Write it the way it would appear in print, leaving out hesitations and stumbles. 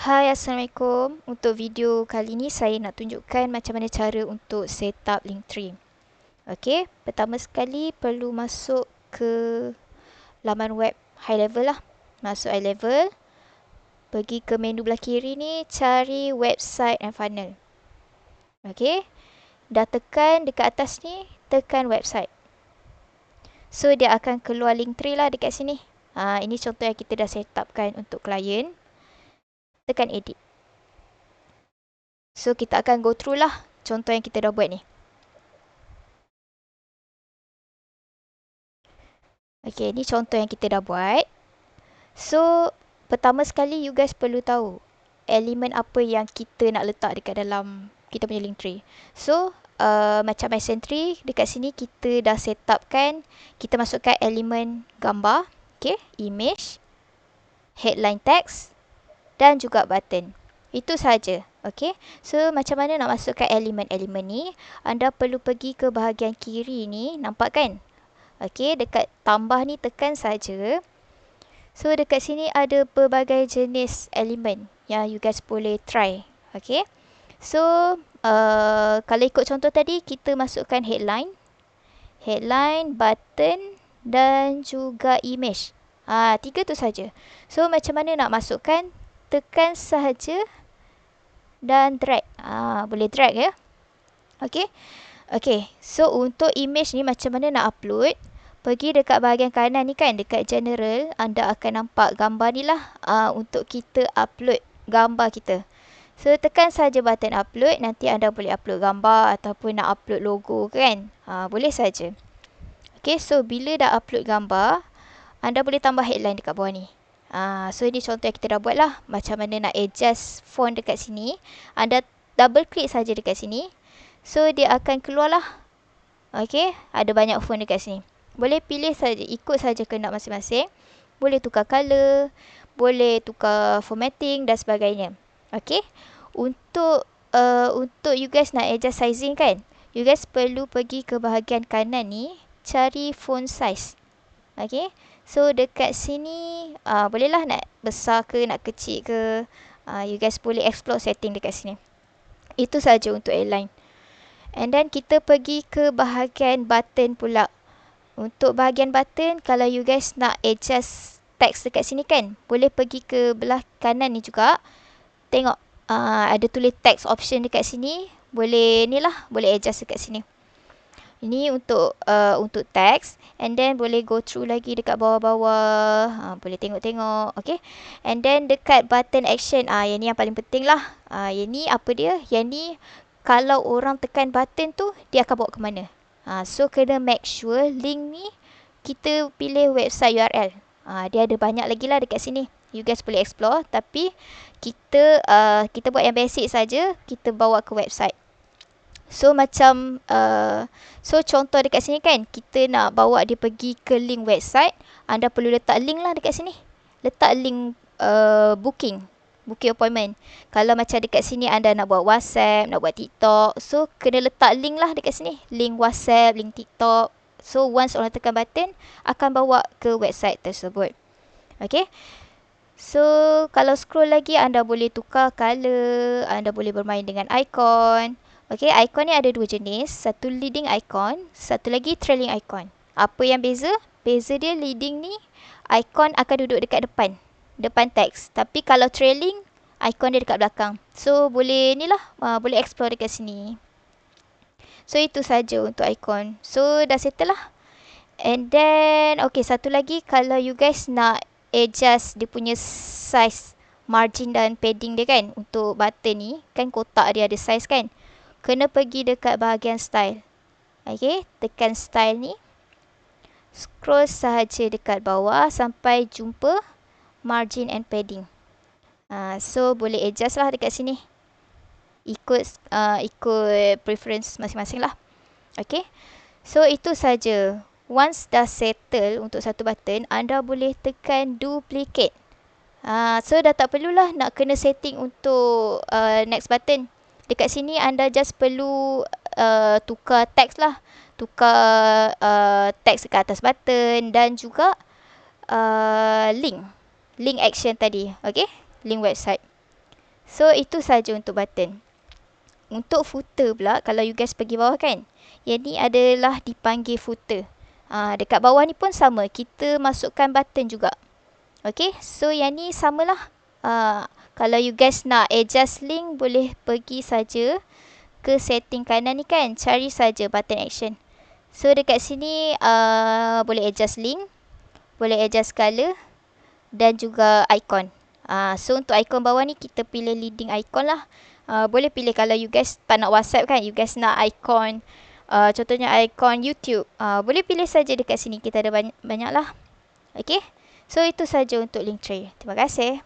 Hai, Assalamualaikum. Untuk video kali ni saya nak tunjukkan macam mana cara untuk set up Linktree. Okey, pertama sekali perlu masuk ke laman web high level lah. Masuk high level, pergi ke menu belah kiri ni, cari website and funnel. Okey, dah tekan dekat atas ni, tekan website. So dia akan keluar Linktree lah dekat sini. Ini contoh yang kita dah set upkan untuk klien. Tekan edit. So kita akan go through lah contoh yang kita dah buat ni. Okay, ni contoh yang kita dah buat. So pertama sekali you guys perlu tahu elemen apa yang kita nak letak dekat dalam kita punya Linktree. So macam Messenger dekat sini kita dah set up kan. Kita masukkan elemen gambar, okay, image, headline text dan juga button. Itu saja. Okay. So macam mana nak masukkan elemen-elemen ni? Anda perlu pergi ke bahagian kiri ni. Nampak kan? Okay. Dekat tambah ni tekan saja. So dekat sini ada pelbagai jenis elemen yang you guys boleh try. Okay. So kalau ikut contoh tadi, kita masukkan headline, button dan juga image. Tiga tu saja. So macam mana nak masukkan? Tekan sahaja dan drag. Boleh drag ya. Okay. Okay. So untuk image ni macam mana nak upload? Pergi dekat bahagian kanan ni kan, dekat general, anda akan nampak gambar ni lah untuk kita upload gambar kita. So tekan saja button upload, nanti anda boleh upload gambar ataupun nak upload logo kan. Boleh saja. Okay, so bila dah upload gambar, anda boleh tambah headline dekat bawah ni. So ini contoh yang kita dah buat lah. Macam mana nak adjust font dekat sini. Anda double klik saja dekat sini. So dia akan keluar lah. Okay, ada banyak font dekat sini. Boleh pilih saja, ikut saja kehendak masing-masing. Boleh tukar color, boleh tukar formatting dan sebagainya. Okay, untuk you guys nak adjust sizing kan, you guys perlu pergi ke bahagian kanan ni, cari font size. Okay, so dekat sini bolehlah nak besar ke, nak kecil ke. You guys boleh explore setting dekat sini. Itu saja untuk airline. And then kita pergi ke bahagian button pula. Untuk bahagian button, kalau you guys nak adjust text dekat sini kan, boleh pergi ke belah kanan ni juga. Tengok ada tulis text option dekat sini. Boleh ni lah, boleh adjust dekat sini. Ini untuk text. And then boleh go through lagi dekat bawah-bawah. Boleh tengok-tengok. Okay. And then dekat button action. Yang ni yang paling penting lah. Yang ni apa dia? Yang ni kalau orang tekan button tu, dia akan bawa ke mana? So kena make sure link ni kita pilih website URL. Dia ada banyak lagi lah dekat sini. You guys boleh explore. Tapi kita buat yang basic saja. Kita bawa ke website. So macam contoh dekat sini kan, kita nak bawa dia pergi ke link website, anda perlu letak link lah dekat sini. Letak link booking appointment. Kalau macam dekat sini anda nak buat WhatsApp, nak buat TikTok, so kena letak link lah dekat sini. Link WhatsApp, link TikTok. So once orang tekan button, akan bawa ke website tersebut. Okay. So kalau scroll lagi, anda boleh tukar color, anda boleh bermain dengan icon. Okay, icon ni ada dua jenis. Satu leading icon, satu lagi trailing icon. Apa yang beza? Beza dia leading ni, icon akan duduk dekat depan teks. Tapi kalau trailing, icon dia dekat belakang. So boleh ni lah, boleh explore dekat sini. So itu saja untuk icon. So dah settle lah. And then, okay, satu lagi, kalau you guys nak adjust dia punya size, margin dan padding dia kan, untuk button ni, kan kotak dia ada size kan. Kena pergi dekat bahagian style. Okay, tekan style ni. Scroll sahaja dekat bawah sampai jumpa margin and padding. So boleh adjust lah dekat sini. Ikut preference masing-masing lah. Okay. So itu saja. Once dah settle untuk satu button, anda boleh tekan duplicate. So dah tak perlulah nak kena setting untuk next button. Dekat sini anda just perlu tukar teks lah. Tukar teks dekat atas button dan juga link action tadi. Okay, link website. So itu saja untuk button. Untuk footer pula, kalau you guys pergi bawah kan, yang ni adalah dipanggil footer. Dekat bawah ni pun sama, kita masukkan button juga. Okay, so yang ni samalah. Kalau you guys nak adjust link, boleh pergi saja ke setting kanan ni kan, cari saja button action. So dekat sini boleh adjust link, boleh adjust color dan juga icon. So untuk icon bawah ni kita pilih leading icon lah. Boleh pilih kalau you guys tak nak WhatsApp kan, you guys nak icon, contohnya icon YouTube, boleh pilih saja dekat sini, kita ada banyak lah. Okay, so itu saja untuk link tray. Terima kasih.